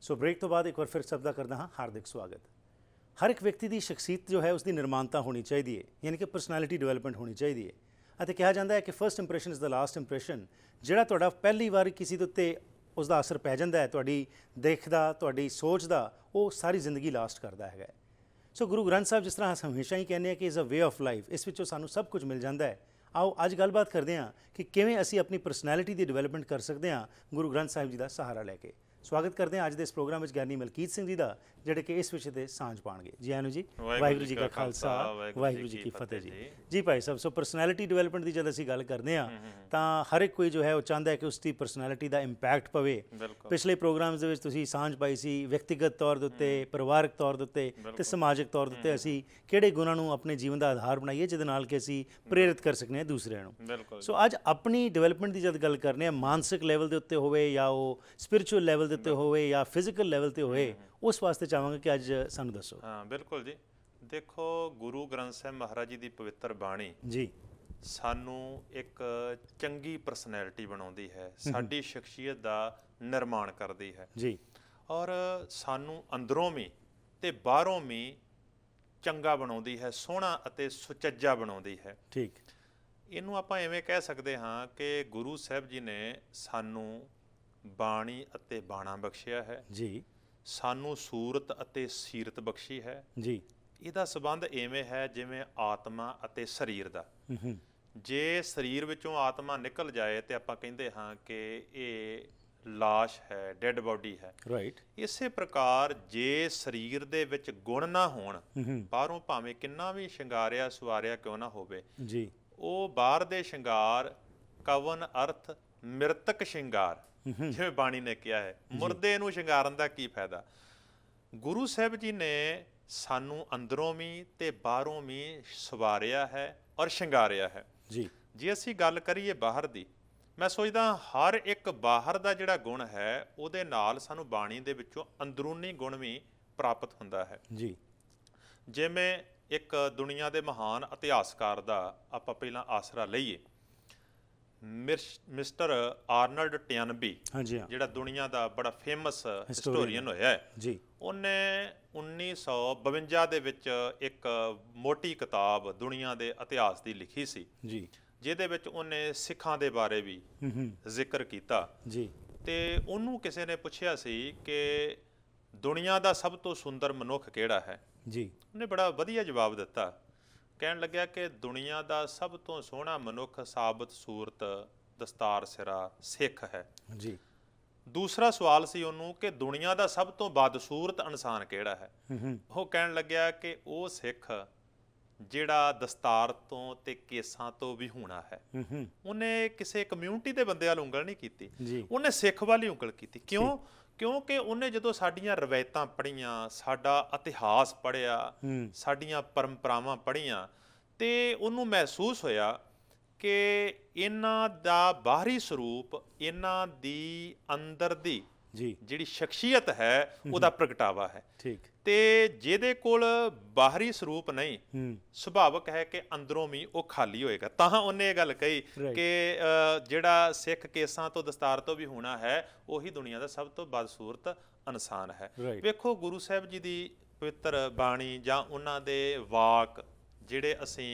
So break तो बाद एक बार फिर सब का करना हाँ हार्दिक स्वागत। हर एक व्यक्ति की शख्सियत जो है उसकी निर्माणता होनी चाहिए, यानी कि पर्सनैलिटी डिवेलपमेंट होनी चाहिए। ਅਤੇ ਕਿਹਾ ਜਾਂਦਾ ਹੈ ਕਿ first impression is the last impression. ਜਿਹੜਾ ਤੁਹਾਡਾ ਪਹਿਲੀ ਵਾਰ ਕਿਸੇ ਦੇ ਉੱਤੇ ਉਸਦਾ ਅਸਰ ਪੈ ਜਾਂਦਾ ਹੈ, ਤੁਹਾਡੀ ਦੇਖ ਦਾ, ਤੁਹਾਡੀ ਸੋਚ ਦਾ, ਉਹ ਸਾਰੀ ਜ਼ਿੰਦਗੀ ਲਾਸਟ ਕਰਦਾ ਹੈਗਾ। ਸੋ ਗੁਰੂ ਗ੍ਰੰਥ ਸਾਹਿਬ ਜਿਸ ਤਰ੍ਹਾਂ ਅਸੀਂ ਹਮੇਸ਼ਾ ਹੀ ਕਹਿੰਦੇ ਹਾਂ ਕਿ is a way of life, ਇਸ ਵਿੱਚੋਂ ਸਾਨੂੰ ਸਭ ਕੁਝ ਮਿਲ ਜਾਂਦਾ ਹੈ। ਆਓ ਅੱਜ ਗੱਲਬਾਤ ਕਰਦੇ ਹਾਂ ਕਿ ਕਿਵੇਂ ਅਸੀਂ ਆਪਣੀ ਪਰਸਨੈਲਿਟੀ ਦੀ ਡਿਵੈਲਪਮੈਂਟ ਕਰ ਸਕਦੇ ਹਾਂ ਗੁਰੂ ਗ੍ਰੰਥ ਸਾਹਿਬ ਜੀ ਦਾ ਸਹਾਰਾ ਲੈ ਕੇ। स्वागत करते हैं अज के इस प्रोग्राम में ज्ञानी मलकीत सिंह जी का, जोड़े कि इस विषय से सांझ पाएंगे। जी आनू जी, वाहिगुरू जी का खालसा वाहिगुरू जी की फतेह जी। जी भाई साहब, सो परसनैलिटी डिवेलपमेंट की जब असीं गल करते हैं तो हर एक कोई जो है वो चाहता है कि उसकी परसनैलिटी का इंपैक्ट पवे। पिछले प्रोग्राम के तुसीं सांझ पाई सी व्यक्तिगत तौर के उत्ते, परिवारक तौर के उत्ते ते समाजिक तौर के उत्ते असीं किहड़े गुणां नूं अपने जीवन का आधार बनाईए जिहदे नाल कि असीं प्रेरित कर सकते हैं दूसरिਆਂ ਨੂੰ। सो अज अपनी डिवेलपमेंट की जब गल करने मानसिक लैवल के उत्ते होवे या स्पिरिचुअल लैवल के उत्ते होवे या फिजिकल लैवल ते होए, उस वास्ते चाहांगे कि अज सानू दसो। हाँ बिल्कुल जी, देखो गुरु ग्रंथ साहिब महाराज जी की पवित्र बाणी जी सानू एक चंगी परसनैलिटी बनाउंदी है, साडी शख्सियत का निर्माण करती है जी, और सानू अंदरों भी ते बाहरों भी चंगा बनाउंदी है, सोहना अते सुचज्जा बनाउंदी है। ठीक, इनू आपां इवें कह सकते हाँ कि गुरु साहिब जी ने सानू बाणी अते बाणा बख्शिया है जी, सानू सूरत अते सीरत बख्शी है जी। इहदा संबंध इवें है जिवें आत्मा अते शरीर दा। जे शरीर विचों आत्मा निकल जाए तो आपां कहिंदे हाँ कि ये लाश है, डेड बॉडी है। राइट, इसे प्रकार जे शरीर दे विच गुण ना होण, बाहरों भावें किन्ना भी शंगारिया सवारिया क्यों ना होवे जी, वो बाहर दे शंगार कवन अर्थ मृतक शंगार जिवें बाणी ने कहा है, मुर्दे नूं शंगारन दा की फायदा। गुरु साहिब जी ने सानू अंदरों भी ते बाहरों भी सवारिया है और शंगारिया है जी। जे असीं गल करिए बाहर दी, मैं सोचदा हर एक बाहर दा जिहड़ा गुण है उहदे नाल सानू बाणी दे विचों अंदरूनी गुण भी प्राप्त हुंदा है जी। जिवें एक दुनिया दे महान इतिहासकार दा आपां पहिलां आसरा लईए, मिस्टर आर्नल्ड टैनबी जिहड़ा दुनिया का बड़ा फेमस हिस्टोरीयन होया है जी, उन्हें 1952 दे विच एक मोटी किताब दुनिया के इतिहास की लिखी सी जी, जिहदे विच उन्हें सिखां दे बारे भी जिक्र किया जी। ते उन्होंने किसी ने पुछया सी कि दुनिया का सब तो सुंदर मनुख किहड़ा है जी, उन्हें बड़ा वधिया जवाब दिता। कहन लग्या कि दुनिया का सब तो सोहना मनुख साबत सूरत दस्तार सिरा सिख है जी। दूसरा सवाल सी उन्होंने कि दुनिया का सब तो बदसूरत इंसान किहड़ा है। वो कहन लग्या कि वो सिख जिहड़ा दस्तार तो ते केसां तो भी होना है। उन्हें किसी कम्यूनिटी के बंदे वाल उंगल नहीं की, उन्हें सिख वाली उंगल की। क्यों? क्योंकि उन्हें जो साडियां रवायतां पढ़ियां, साडा इतिहास पढ़िया, साडियां परंपरावां पढ़ियां, तो उन्होंने महसूस होया कि इन्हां दा बाहरी स्वरूप इन्हां दी अंदर दी जिहड़ी शख्सियत है उहदा प्रगटावा है। ठीक, ते जिहदे कोल बाहरी स्वरूप नहीं, सुभावक है कि अंदरों भी वो खाली होएगा। तां उन्हें गल कही कि जिहड़ा सिख केसां तो दस्तार तो भी होना है वही दुनिया का सब तो बदसूरत इंसान है। वेखो गुरु साहिब जी की पवित्र बाणी जां उन्हां दे वाक जिहड़े असीं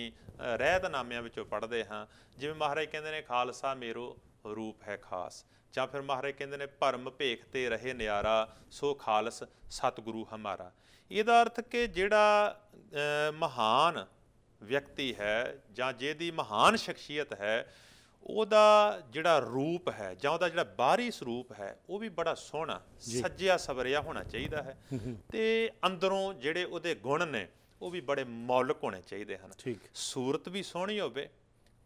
रहतनामिਆਂ ਵਿੱਚੋਂ पढ़ते हाँ, जिवें महाराज कहते हैं खालसा मेरो रूप है खास, ਜਾਂ ਫਿਰ ਮਹਾਰਾਜ ਕਹਿੰਦੇ ਨੇ ਭਰਮ ਭੇਖ ਤੇ ਰਹੇ ਨਿਆਰਾ ਸੋ ਖਾਲਸ ਸਤਿਗੁਰੂ ਹਮਾਰਾ। ਇਹਦਾ ਅਰਥ ਕਿ ਜਿਹੜਾ ਮਹਾਨ ਵਿਅਕਤੀ ਹੈ ਜਾਂ ਜਿਹਦੀ ਮਹਾਨ ਸ਼ਖਸੀਅਤ ਹੈ ਉਹਦਾ ਜਿਹੜਾ ਰੂਪ ਹੈ ਜਾਂ ਉਹਦਾ ਜਿਹੜਾ ਬਾਹਰੀ ਸਰੂਪ ਹੈ ਉਹ ਵੀ ਬੜਾ ਸੋਹਣਾ ਸੱਜਿਆ ਸਵਰਿਆ ਹੋਣਾ ਚਾਹੀਦਾ ਹੈ, ਤੇ ਅੰਦਰੋਂ ਜਿਹੜੇ ਉਹਦੇ ਗੁਣ ਨੇ ਉਹ ਵੀ ਬੜੇ ਮੌਲਿਕ ਹੋਣੇ ਚਾਹੀਦੇ ਹਨ। ਸੂਰਤ ਵੀ ਸੋਹਣੀ ਹੋਵੇ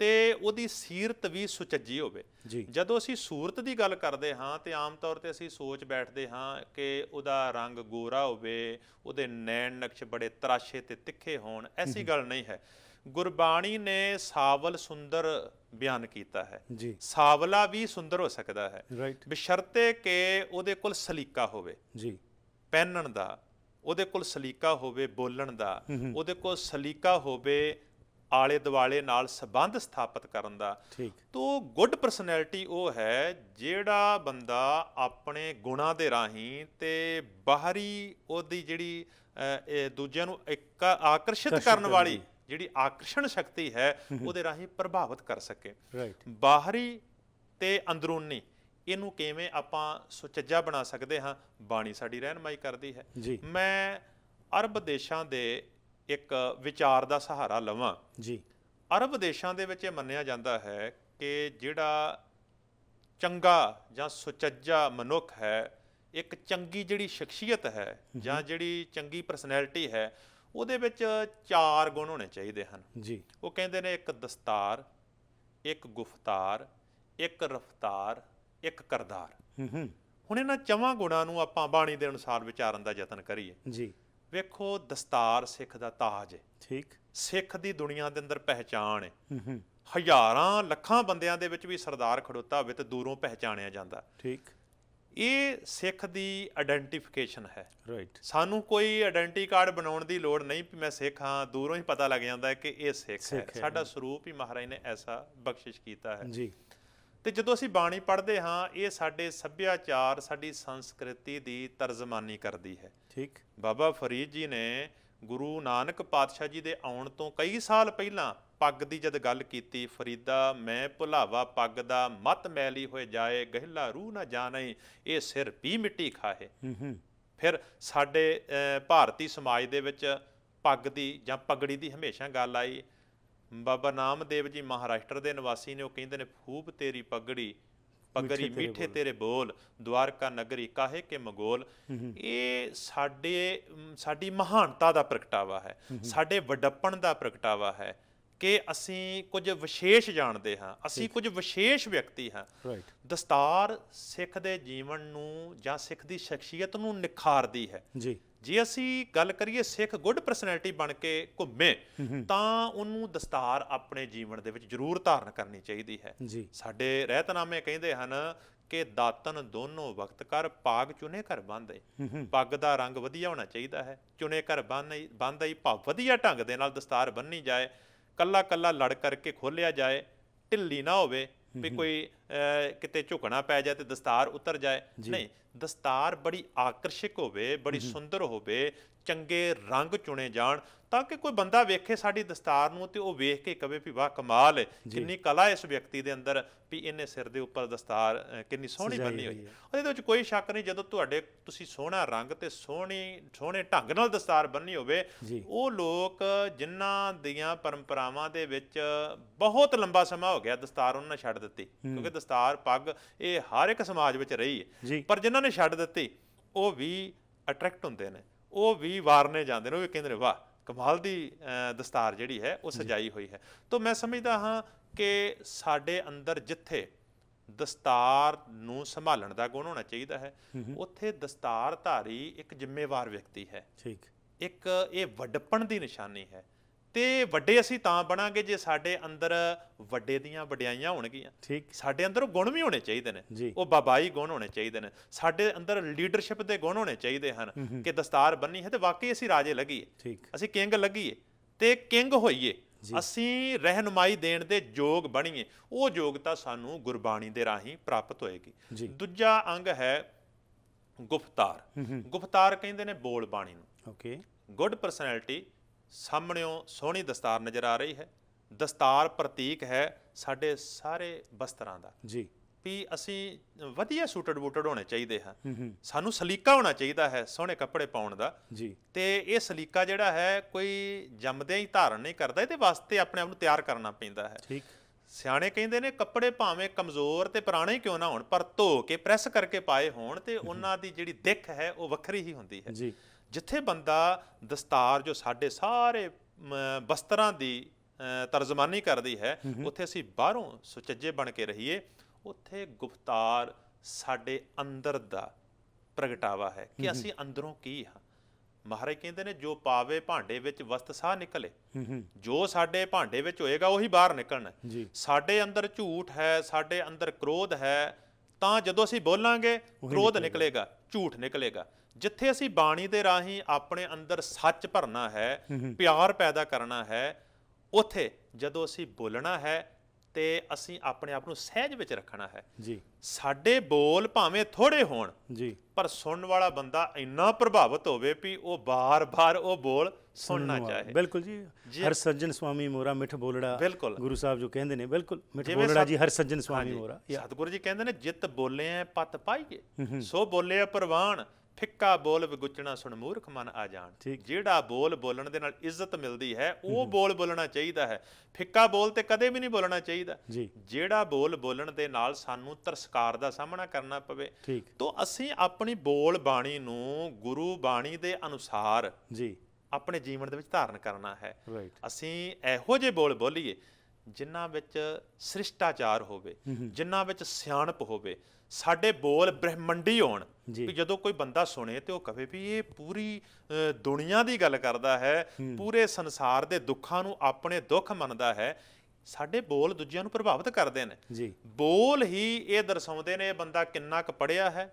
ਤੇ ਉਹਦੀ ਸੀਰਤ ਵੀ ਸੁਚੱਜੀ ਹੋਵੇ। ਜਦੋਂ ਅਸੀਂ ਸੂਰਤ ਦੀ ਗੱਲ ਕਰਦੇ ਹਾਂ ਤੇ ਆਮ ਤੌਰ ਤੇ ਅਸੀਂ ਸੋਚ ਬੈਠਦੇ ਹਾਂ ਕਿ ਉਹਦਾ ਰੰਗ ਗੋਰਾ ਹੋਵੇ, ਉਹਦੇ ਨੈਣ ਨਕਸ਼ ਬੜੇ ਤਰਾਸ਼ੇ ਤੇ ਤਿੱਖੇ ਹੋਣ। ਐਸੀ ਗੱਲ ਨਹੀਂ ਹੈ। ਗੁਰਬਾਣੀ ਨੇ ਸਾਵਲ ਸੁੰਦਰ ਬਿਆਨ ਕੀਤਾ ਹੈ, ਸਾਵਲਾ ਵੀ ਸੁੰਦਰ ਹੋ ਸਕਦਾ ਹੈ ਬਸ਼ਰਤੇ ਕਿ ਉਹਦੇ ਕੋਲ ਸਲੀਕਾ ਹੋਵੇ ਪਹਿਨਣ ਦਾ, ਉਹਦੇ ਕੋਲ ਸਲੀਕਾ ਹੋਵੇ ਬੋਲਣ ਦਾ, ਉਹਦੇ ਕੋਲ ਸਲੀਕਾ ਹੋਵੇ ਆਲੇ ਦੁਆਲੇ ਨਾਲ ਸੰਬੰਧ ਸਥਾਪਿਤ ਕਰਨ ਦਾ। ਤੋ ਗੁੱਡ ਪਰਸਨੈਲਿਟੀ ਉਹ ਹੈ ਜਿਹੜਾ ਬੰਦਾ ਆਪਣੇ ਗੁਣਾਂ ਦੇ ਰਾਹੀਂ ਤੇ ਬਾਹਰੀ ਉਹਦੀ ਜਿਹੜੀ ਦੂਜਿਆਂ ਨੂੰ ਇੱਕ ਆਕਰਸ਼ਿਤ ਕਰਨ ਵਾਲੀ ਜਿਹੜੀ ਆਕਰਸ਼ਣ ਸ਼ਕਤੀ ਹੈ ਉਹਦੇ ਰਾਹੀਂ ਪ੍ਰਭਾਵਿਤ ਕਰ ਸਕੇ। ਬਾਹਰੀ ਤੇ ਅੰਦਰੂਨੀ ਇਹਨੂੰ ਕਿਵੇਂ ਆਪਾਂ ਸੁਚੱਜਾ ਬਣਾ ਸਕਦੇ ਹਾਂ, ਬਾਣੀ ਸਾਡੀ ਰਹਿਨਮਾਈ ਕਰਦੀ ਹੈ। ਮੈਂ ਅਰਬ ਦੇਸ਼ਾਂ ਦੇ ਇੱਕ ਵਿਚਾਰ ਦਾ ਸਹਾਰਾ ਲਵਾਂ ਜੀ। ਅਰਬ ਦੇਸ਼ਾਂ ਦੇ ਵਿੱਚ ਇਹ ਮੰਨਿਆ ਜਾਂਦਾ ਹੈ ਕਿ ਜਿਹੜਾ ਚੰਗਾ ਜਾਂ ਸੁਚੱਜਾ ਮਨੁੱਖ ਹੈ, ਇੱਕ ਚੰਗੀ ਜਿਹੜੀ ਸ਼ਖਸੀਅਤ ਹੈ ਜਾਂ ਜਿਹੜੀ ਚੰਗੀ ਪਰਸਨੈਲਿਟੀ ਹੈ, ਉਹਦੇ ਵਿੱਚ 4 ਗੁਣ ਹੋਣੇ ਚਾਹੀਦੇ ਹਨ ਜੀ। ਉਹ ਕਹਿੰਦੇ ਨੇ ਇੱਕ ਦਸਤਾਰ, ਇੱਕ ਗੁਫਤਾਰ, ਇੱਕ ਰਫਤਾਰ, ਇੱਕ ਕਰਦਾਰ। ਹੁਣ ਇਹਨਾਂ 4 ਗੁਣਾਂ ਨੂੰ ਆਪਾਂ ਬਾਣੀ ਦੇ ਅਨੁਸਾਰ ਵਿਚਾਰਨ ਦਾ ਯਤਨ ਕਰੀਏ ਜੀ। ਵੇਖੋ, ਦਸਤਾਰ ਸਿੱਖ ਦਾ ਤਾਜ ਹੈ, ਠੀਕ, ਸਿੱਖ ਦੀ ਦੁਨੀਆ ਦੇ ਅੰਦਰ ਪਹਿਚਾਣ ਹੈ। ਹਜ਼ਾਰਾਂ ਲੱਖਾਂ ਬੰਦਿਆਂ ਦੇ ਵਿੱਚ ਵੀ ਸਰਦਾਰ ਖੜੋਤਾ ਹੋਵੇ ਤੇ ਦੂਰੋਂ ਪਹਿਚਾਣਿਆ ਜਾਂਦਾ, ਠੀਕ। ਇਹ ਸਿੱਖ ਦੀ ਆਇਡੈਂਟੀਫਿਕੇਸ਼ਨ ਹੈ। ਸਾਨੂੰ ਕੋਈ ਆਇਡੈਂਟੀ ਕਾਰਡ ਬਣਾਉਣ ਦੀ ਲੋੜ ਨਹੀਂ ਵੀ ਮੈਂ ਸਿੱਖ ਹਾਂ, ਦੂਰੋਂ ਹੀ ਪਤਾ ਲੱਗ ਜਾਂਦਾ ਹੈ ਕਿ ਇਹ ਸਿੱਖ ਹੈ। ਸਾਡਾ ਸਰੂਪ ਹੀ ਮਹਾਰਾਜ ਨੇ ਐਸਾ ਬਖਸ਼ਿਸ਼ ਕੀਤਾ ਹੈ ਜੀ। ਤੇ ਜਦੋਂ ਅਸੀਂ ਬਾਣੀ ਪੜ੍ਹਦੇ ਹਾਂ, ਇਹ ਸਾਡੇ ਸੱਭਿਆਚਾਰ, ਸਾਡੀ ਸੰਸਕ੍ਰਿਤੀ ਦੀ ਤਰਜਮਾਨੀ ਕਰਦੀ ਹੈ, ਠੀਕ। ਬਾਬਾ ਫਰੀਦ ਜੀ ਨੇ ਗੁਰੂ ਨਾਨਕ ਪਾਤਸ਼ਾਹ ਜੀ ਦੇ ਆਉਣ ਤੋਂ ਕਈ ਸਾਲ ਪਹਿਲਾਂ ਪੱਗ ਦੀ ਜਦ ਗੱਲ ਕੀਤੀ, ਫਰੀਦਾ ਮੈਂ ਭੁਲਾਵਾ ਪੱਗ ਦਾ, ਮਤ ਮੈਲੀ ਹੋਏ ਜਾਏ, ਗਹਿਲਾ ਰੂਹ ਨਾ ਜਾਣੇ, ਇਹ ਸਿਰ ਪੀ ਮਿੱਟੀ ਖਾਏ। ਫਿਰ ਸਾਡੇ ਭਾਰਤੀ ਸਮਾਜ ਦੇ ਵਿੱਚ ਪੱਗ ਦੀ ਜਾਂ ਪਗੜੀ ਦੀ ਹਮੇਸ਼ਾ ਗੱਲ ਆਈ। ਬਾਬਾ ਨਾਮਦੇਵ ਜੀ ਮਹਾਰਾਸ਼ਟਰ ਦੇ ਨਿਵਾਸੀ ਨੇ, ਉਹ ਕਹਿੰਦੇ ਨੇ ਖੂਬ ਤੇਰੀ ਪਗੜੀ, ਪਗੜੀ ਮਿੱਠੇ ਤੇਰੇ ਬੋਲ, ਦੁਆਰਕਾ ਨਗਰੀ ਕਾਹੇ ਕੇ ਮਗੋਲ। ਇਹ ਸਾਡੀ ਮਹਾਨਤਾ ਦਾ ਪ੍ਰਗਟਾਵਾ ਹੈ, ਸਾਡੇ ਵੱਡਪਣ ਦਾ ਪ੍ਰਗਟਾਵਾ ਹੈ ਕਿ ਅਸੀਂ ਕੁਝ ਵਿਸ਼ੇਸ਼ ਜਾਣਦੇ ਹਾਂ, ਅਸੀਂ ਕੁਝ ਵਿਸ਼ੇਸ਼ ਵਿਅਕਤੀ ਹਾਂ। ਦਸਤਾਰ ਸਿੱਖ ਦੇ ਜੀਵਨ ਨੂੰ ਜਾਂ ਸਿੱਖ ਦੀ ਸ਼ਖਸੀਅਤ ਨੂੰ ਨਿਖਾਰਦੀ ਹੈ ਜੀ। ਜੇ ਅਸੀਂ ਗੱਲ ਕਰੀਏ ਸਿੱਖ ਗੁੱਡ ਪਰਸਨੈਲਿਟੀ ਬਣ ਕੇ ਘੁੰਮੇ ਤਾਂ ਉਹਨੂੰ ਦਸਤਾਰ ਆਪਣੇ ਜੀਵਨ ਦੇ ਵਿੱਚ ਜ਼ਰੂਰ ਧਾਰਨ ਕਰਨੀ ਚਾਹੀਦੀ ਹੈ। ਸਾਡੇ ਰਹਿਤਨਾਮੇ ਕਹਿੰਦੇ ਹਨ ਕਿ ਦਾਤਨ ਦੋਨੋਂ ਵਕਤ ਕਰ, ਪਾਗ ਚੁਨੇ ਘਰ ਬੰਨ੍ਹਦੇ। ਪੱਗ ਦਾ ਰੰਗ ਵਧੀਆ ਹੋਣਾ ਚਾਹੀਦਾ ਹੈ, ਚੁਨੇ ਘਰ ਬੰਨ੍ਹਦਾ ਹੀ ਭਾਵ ਵਧੀਆ ਢੰਗ ਦੇ ਨਾਲ ਦਸਤਾਰ ਬੰਨ੍ਹੀ ਜਾਏ, ਕੱਲਾ ਕੱਲਾ ਲੜ ਕਰਕੇ ਖੋਲ੍ਹਿਆ ਜਾਏ, ਢਿੱਲੀ ਨਾ ਹੋਵੇ ਵੀ ਕੋਈ ਕਿਤੇ ਝੁਕਣਾ ਪੈ ਜਾਏ ਤੇ ਦਸਤਾਰ ਉਤਰ ਜਾਏ, ਨਹੀਂ। ਦਸਤਾਰ ਬੜੀ ਆਕਰਸ਼ਕ ਹੋਵੇ, ਬੜੀ ਸੁੰਦਰ ਹੋਵੇ, ਚੰਗੇ ਰੰਗ ਚੁਣੇ ਜਾਣ ਤਾਂ ਕਿ ਕੋਈ ਬੰਦਾ ਵੇਖੇ ਸਾਡੀ ਦਸਤਾਰ ਨੂੰ ਤੇ ਉਹ ਵੇਖ ਕੇ ਕਵੇ ਵੀ ਵਾਹ ਕਮਾਲ ਹੈ, ਕਿੰਨੀ ਕਲਾ ਇਸ ਵਿਅਕਤੀ ਦੇ ਅੰਦਰ, ਵੀ ਇਹਨੇ ਸਿਰ ਦੇ ਉੱਪਰ ਦਸਤਾਰ ਕਿੰਨੀ ਸੋਹਣੀ ਬੰਨੀ ਹੋਈ। ਉਹਦੇ ਵਿੱਚ ਕੋਈ ਸ਼ੱਕ ਨਹੀਂ, ਜਦੋਂ ਤੁਸੀਂ ਸੋਹਣਾ ਰੰਗ ਤੇ ਸੋਹਣੇ ਢੰਗ ਨਾਲ ਦਸਤਾਰ ਬੰਨੀ ਹੋਵੇ, ਉਹ ਲੋਕ ਜਿਨ੍ਹਾਂ ਦੀਆਂ ਪਰੰਪਰਾਵਾਂ ਦੇ ਵਿੱਚ ਬਹੁਤ ਲੰਬਾ ਸਮਾਂ ਹੋ ਗਿਆ ਦਸਤਾਰ ਉਹਨਾਂ ਨੇ ਛੱਡ ਦਿੱਤੀ, ਕਿਉਂਕਿ ਦਸਤਾਰ ਪੱਗ ਇਹ ਹਰ ਇੱਕ ਸਮਾਜ ਵਿੱਚ ਰਹੀ ਹੈ, ਪਰ ਜਿਨ੍ਹਾਂ ਨੇ ਛੱਡ ਦਿੱਤੀ ਉਹ ਵੀ ਅਟਰੈਕਟ ਹੁੰਦੇ ਨੇ, ਉਹ ਵੀ ਵਾਰਨੇ ਜਾਂਦੇ ਨੇ, ਉਹ ਵੀ ਕਹਿੰਦੇ ਨੇ ਵਾਹ ਕਮਾਲ ਦੀ ਦਸਤਾਰ ਜਿਹੜੀ ਹੈ ਉਹ ਸਜਾਈ ਹੋਈ ਹੈ। ਤਾਂ ਮੈਂ ਸਮਝਦਾ ਹਾਂ ਕਿ ਸਾਡੇ ਅੰਦਰ ਜਿੱਥੇ ਦਸਤਾਰ ਨੂੰ ਸੰਭਾਲਣ ਦਾ ਗੁਣ ਹੋਣਾ ਚਾਹੀਦਾ ਹੈ, ਉੱਥੇ ਦਸਤਾਰਧਾਰੀ ਇੱਕ ਜ਼ਿੰਮੇਵਾਰ ਵਿਅਕਤੀ ਹੈ, ਠੀਕ। ਇੱਕ ਇਹ ਵੱਡਪਣ ਦੀ ਨਿਸ਼ਾਨੀ ਹੈ ਤੇ ਵੱਡੇ ਅਸੀਂ ਤਾਂ ਬਣਾਂਗੇ ਜੇ ਸਾਡੇ ਅੰਦਰ ਵੱਡੇ ਦੀਆਂ ਵਡਿਆਈਆਂ ਹੋਣਗੀਆਂ, ਠੀਕ। ਸਾਡੇ ਅੰਦਰ ਉਹ ਗੁਣ ਵੀ ਹੋਣੇ ਚਾਹੀਦੇ ਨੇ, ਉਹ ਬਾਬਾਈ ਗੁਣ ਹੋਣੇ ਚਾਹੀਦੇ ਨੇ, ਸਾਡੇ ਅੰਦਰ ਲੀਡਰਸ਼ਿਪ ਦੇ ਗੁਣ ਹੋਣੇ ਚਾਹੀਦੇ ਹਨ ਕਿ ਦਸਤਾਰ ਬੰਨੀ ਹੈ ਤੇ ਵਾਕਈ ਅਸੀਂ ਰਾਜੇ ਲੱਗੀਏ, ਅਸੀਂ ਕਿੰਗ ਲੱਗੀਏ ਤੇ ਕਿੰਗ ਹੋਈਏ, ਅਸੀਂ ਰਹਿਨੁਮਾਈ ਦੇਣ ਦੇ ਯੋਗ ਬਣੀਏ। ਉਹ ਯੋਗਤਾ ਸਾਨੂੰ ਗੁਰਬਾਣੀ ਦੇ ਰਾਹੀਂ ਪ੍ਰਾਪਤ ਹੋਏਗੀ। ਦੂਜਾ ਅੰਗ ਹੈ ਗੁਫਤਾਰ। ਗੁਫਤਾਰ ਕਹਿੰਦੇ ਨੇ ਬੋਲ ਬਾਣੀ ਨੂੰ। ਓਕੇ, ਗੁੱਡ ਪਰਸਨੈਲਿਟੀ ਸਾਹਮਣਿਓਂ ਸੋਹਣੀ ਦਸਤਾਰ ਨਜ਼ਰ ਆ ਰਹੀ ਹੈ। ਦਸਤਾਰ ਪ੍ਰਤੀਕ ਹੈ ਸਾਡੇ ਸਾਰੇ ਬਸਤਰਾਂ ਦਾ ਜੀ, ਵੀ ਅਸੀਂ ਵਧੀਆ ਸੂਟਡ ਬੂਟਡ ਹੋਣੇ ਚਾਹੀਦੇ ਹਾਂ, ਸਾਨੂੰ ਸਲੀਕਾ ਹੋਣਾ ਚਾਹੀਦਾ ਹੈ ਸੋਹਣੇ ਕੱਪੜੇ ਪਾਉਣ ਦਾ ਜੀ। ਤੇ ਇਹ ਸਲੀਕਾ ਜਿਹੜਾ ਹੈ ਕੋਈ ਜੰਮਦਿਆਂ ਹੀ ਧਾਰਨ ਨਹੀਂ ਕਰਦਾ, ਇਹਦੇ ਵਾਸਤੇ ਆਪਣੇ ਆਪ ਨੂੰ ਤਿਆਰ ਕਰਨਾ ਪੈਂਦਾ ਹੈ, ਠੀਕ। ਸਿਆਣੇ ਕਹਿੰਦੇ ਨੇ ਕੱਪੜੇ ਭਾਵੇਂ ਕਮਜ਼ੋਰ ਤੇ ਪੁਰਾਣੇ ਕਿਉਂ ਨਾ ਹੋਣ, ਪਰ ਧੋ ਕੇ ਪ੍ਰੈਸ ਕਰਕੇ ਪਾਏ ਹੋਣ ਤੇ ਉਹਨਾਂ ਦੀ ਜਿਹੜੀ ਦਿੱਖ ਹੈ ਉਹ ਵੱਖਰੀ ਹੀ ਹੁੰਦੀ ਹੈ ਜੀ। ਜਿੱਥੇ ਬੰਦਾ ਦਸਤਾਰ ਜੋ ਸਾਡੇ ਸਾਰੇ ਬਸਤਰਾਂ ਦੀ ਤਰਜਮਾਨੀ ਕਰਦੀ ਹੈ, ਉੱਥੇ ਅਸੀਂ ਬਾਹਰੋਂ ਸੁਚੱਜੇ ਬਣ ਕੇ ਰਹੀਏ। ਉੱਥੇ ਗੁਫਤਾਰ ਸਾਡੇ ਅੰਦਰ ਦਾ ਪ੍ਰਗਟਾਵਾ ਹੈ ਕਿ ਅਸੀਂ ਅੰਦਰੋਂ ਕੀ ਹਾਂ। ਮਹਾਰਾਜ ਕਹਿੰਦੇ ਨੇ ਜੋ ਪਾਵੇ ਭਾਂਡੇ ਵਿੱਚ ਵਸਤ ਸਾਹ ਨਿਕਲੇ, ਜੋ ਸਾਡੇ ਭਾਂਡੇ ਵਿੱਚ ਹੋਏਗਾ ਉਹੀ ਬਾਹਰ ਨਿਕਲਣਾ। ਸਾਡੇ ਅੰਦਰ ਝੂਠ ਹੈ, ਸਾਡੇ ਅੰਦਰ ਕ੍ਰੋਧ ਹੈ, ਤਾਂ ਜਦੋਂ ਅਸੀਂ ਬੋਲਾਂਗੇ ਕ੍ਰੋਧ ਨਿਕਲੇਗਾ, ਝੂਠ ਨਿਕਲੇਗਾ। ਜਿੱਥੇ ਅਸੀਂ ਬਾਣੀ ਦੇ ਰਾਹੀਂ ਆਪਣੇ ਅੰਦਰ ਸੱਚ ਭਰਨਾ ਹੈ, ਪਿਆਰ ਪੈਦਾ ਕਰਨਾ ਹੈ, ਉੱਥੇ ਜਦੋਂ ਅਸੀਂ ਬੋਲਣਾ ਹੈ ਤੇ ਅਸੀਂ ਆਪਣੇ ਆਪ ਨੂੰ ਸਹਿਜ ਵਿੱਚ ਰੱਖਣਾ ਹੈ ਜੀ। ਸਾਡੇ ਬੋਲ ਭਾਵੇਂ ਥੋੜੇ ਹੋਣ ਜੀ, ਪਰ ਸੁਣਨ ਵਾਲਾ ਬੰਦਾ ਇੰਨਾ ਪ੍ਰਭਾਵਿਤ ਹੋਵੇ ਵੀ ਉਹ ਬਾਰ-ਬਾਰ ਉਹ ਬੋਲ ਸੁਣਨਾ ਚਾਹੇ। ਬਿਲਕੁਲ ਜੀ, ਹਰ ਸੱਜਣ ਸੁਆਮੀ ਮੋਰਾ ਮਿੱਠ ਬੋਲੜਾ, ਗੁਰੂ ਸਾਹਿਬ ਜੋ ਕਹਿੰਦੇ ਨੇ, ਬਿਲਕੁਲ ਮਿੱਠ ਬੋਲੜਾ ਜੀ ਹਰ ਸੱਜਣ ਸੁਆਮੀ ਮੋਰਾ। ਸਤਿਗੁਰੂ ਜੀ ਕਹਿੰਦੇ ਨੇ ਜਿਤ ਬੋਲੇ ਪਤ ਪਾਈਏ, ਸੋ ਬੋਲੇ ਪ੍ਰਵਾਨ, ਫਿੱਕਾ ਬੋਲ ਵਿਗੁਚਣਾ ਸੁਣ ਮੂਰਖ ਮਨ ਆ ਜਾਣ। ਜਿਹੜਾ ਬੋਲ ਬੋਲਣ ਦੇ ਨਾਲ ਇੱਜ਼ਤ ਮਿਲਦੀ ਹੈ ਉਹ ਬੋਲ ਬੋਲਣਾ ਚਾਹੀਦਾ ਹੈ, ਫਿੱਕਾ ਬੋਲ ਤੇ ਕਦੇ ਵੀ ਨਹੀਂ ਬੋਲਣਾ ਚਾਹੀਦਾ। ਜਿਹੜਾ ਬੋਲ ਬੋਲਣ ਦੇ ਨਾਲ ਸਾਨੂੰ ਤਿਰਸਕਾਰ ਦਾ ਸਾਹਮਣਾ ਕਰਨਾ ਪਵੇ, ਤਾਂ ਅਸੀਂ ਆਪਣੀ ਬੋਲ ਬਾਣੀ ਨੂੰ ਗੁਰੂ ਬਾਣੀ ਦੇ ਅਨੁਸਾਰ ਆਪਣੇ ਜੀਵਨ ਦੇ ਵਿੱਚ ਧਾਰਨ ਕਰਨਾ ਹੈ। ਅਸੀਂ ਇਹੋ ਜਿਹੇ ਬੋਲ ਬੋਲੀਏ ਜਿਨ੍ਹਾਂ ਵਿੱਚ ਸ੍ਰਿਸ਼ਟਾਚਾਰ ਹੋਵੇ, ਜਿਨ੍ਹਾਂ ਵਿੱਚ ਸਿਆਣਪ ਹੋਵੇ, ਸਾਡੇ ਬੋਲ ਬ੍ਰਹਿਮੰਡੀ ਹੋਣ ਵੀ ਜਦੋਂ ਕੋਈ ਬੰਦਾ ਸੁਣੇ ਤੇ ਉਹ ਕਹੇ ਵੀ ਇਹ ਪੂਰੀ ਦੁਨੀਆ ਦੀ ਗੱਲ ਕਰਦਾ ਹੈ, ਪੂਰੇ ਸੰਸਾਰ ਦੇ ਦੁੱਖਾਂ ਨੂੰ ਆਪਣੇ ਦੁੱਖ ਮੰਨਦਾ ਹੈ। ਸਾਡੇ ਬੋਲ ਦੂਜਿਆਂ ਨੂੰ ਪ੍ਰਭਾਵਿਤ ਕਰਦੇ ਨੇ। ਬੋਲ ਹੀ ਇਹ ਦਰਸਾਉਂਦੇ ਨੇ ਇਹ ਬੰਦਾ ਕਿੰਨਾ ਕੁ ਪੜ੍ਹਿਆ ਹੈ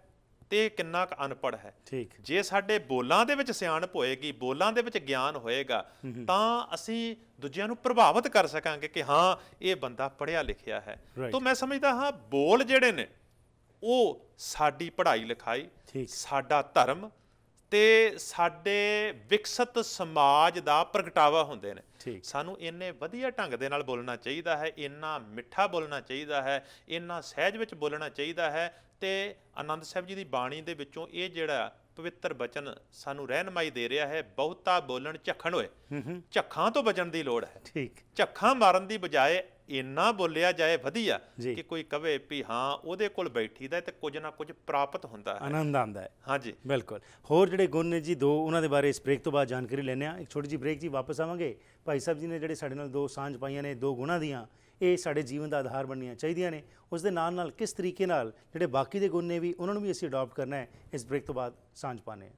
ਤੇ ਕਿੰਨਾ ਕੁ ਅਨਪੜ੍ਹ ਹੈ। ਜੇ ਸਾਡੇ ਬੋਲਾਂ ਦੇ ਵਿੱਚ ਸਿਆਣਪ ਹੋਏਗੀ, ਬੋਲਾਂ ਦੇ ਵਿੱਚ ਗਿਆਨ ਹੋਏਗਾ, ਤਾਂ ਅਸੀਂ ਦੂਜਿਆਂ ਨੂੰ ਪ੍ਰਭਾਵਿਤ ਕਰ ਸਕਾਂਗੇ ਕਿ ਹਾਂ ਇਹ ਬੰਦਾ ਪੜ੍ਹਿਆ ਲਿਖਿਆ ਹੈ। ਤਾਂ ਮੈਂ ਸਮਝਦਾ ਹਾਂ ਬੋਲ ਜਿਹੜੇ ਨੇ ਉਹ ਸਾਡੀ ਪੜ੍ਹਾਈ ਲਿਖਾਈ, ਸਾਡਾ ਧਰਮ ਤੇ ਸਾਡੇ ਵਿਕਸਿਤ ਸਮਾਜ ਦਾ ਪ੍ਰਗਟਾਵਾ ਹੁੰਦੇ ਨੇ। ਸਾਨੂੰ ਇੰਨੇ ਵਧੀਆ ਢੰਗ ਦੇ ਨਾਲ ਬੋਲਣਾ ਚਾਹੀਦਾ ਹੈ, ਇੰਨਾ ਮਿੱਠਾ ਬੋਲਣਾ ਚਾਹੀਦਾ ਹੈ, ਇੰਨਾ ਸਹਿਜ ਵਿੱਚ ਬੋਲਣਾ ਚਾਹੀਦਾ ਹੈ। ਤੇ ਆਨੰਦ ਸਾਹਿਬ ਜੀ ਦੀ ਬਾਣੀ ਦੇ ਵਿੱਚੋਂ ਇਹ ਜਿਹੜਾ ਪਵਿੱਤਰ ਬਚਨ ਸਾਨੂੰ ਰਹਿਨਮਾਈ ਦੇ ਰਿਹਾ ਹੈ, ਬਹੁਤਾ ਬੋਲਣ ਝੱਖਣ ਹੋਏ। ਝੱਖਾਂ ਤੋਂ ਬਚਣ ਦੀ ਲੋੜ ਹੈ। ਝੱਖਾਂ ਮਾਰਨ ਦੀ ਬਜਾਏ ਇੰਨਾ ਬੋਲਿਆ ਜਾਏ ਵਧੀਆ ਕਿ ਕੋਈ ਕਵੇ ਵੀ ਹਾਂ ਉਹਦੇ ਕੋਲ ਬੈਠੀ ਦਾ ਤੇ ਕੁਝ ਨਾ ਕੁਝ ਪ੍ਰਾਪਤ ਹੁੰਦਾ ਹੈ, ਆਨੰਦ ਆਉਂਦਾ ਹੈ। ਹਾਂਜੀ, ਬਿਲਕੁਲ। ਹੋਰ ਜਿਹੜੇ ਗੁਣ ਨੇ ਜੀ ਦੋ, ਉਹਨਾਂ ਦੇ ਬਾਰੇ ਇਸ ਬ੍ਰੇਕ ਤੋਂ ਬਾਅਦ ਜਾਣਕਾਰੀ ਲੈਂਦੇ ਹਾਂ। ਇੱਕ ਛੋਟੀ ਜਿਹੀ ਬ੍ਰੇਕ ਜੀ, ਵਾਪਸ ਆਵਾਂਗੇ। ਭਾਈ ਸਾਹਿਬ ਜੀ ਨੇ ਜਿਹੜੇ ਸਾਡੇ ਨਾਲ ਦੋ ਸਾਂਝ ਪਾਈਆਂ ਨੇ ਦੋ ਗੁਣਾਂ ਦੀਆਂ, ਇਹ ਸਾਡੇ ਜੀਵਨ ਦਾ ਆਧਾਰ ਬਣਨੀਆਂ ਚਾਹੀਦੀਆਂ ਨੇ। ਉਸ ਦੇ ਨਾਲ ਨਾਲ ਕਿਸ ਤਰੀਕੇ ਨਾਲ ਜਿਹੜੇ ਬਾਕੀ ਦੇ ਗੁਣ ਨੇ ਵੀ ਉਹਨਾਂ ਨੂੰ ਵੀ ਅਸੀਂ ਅਡਾਪਟ ਕਰਨਾ ਹੈ, ਇਸ ਬ੍ਰੇਕ ਤੋਂ ਬਾਅਦ ਸਾਂਝ ਪਾਉਂਦੇ ਹਾਂ।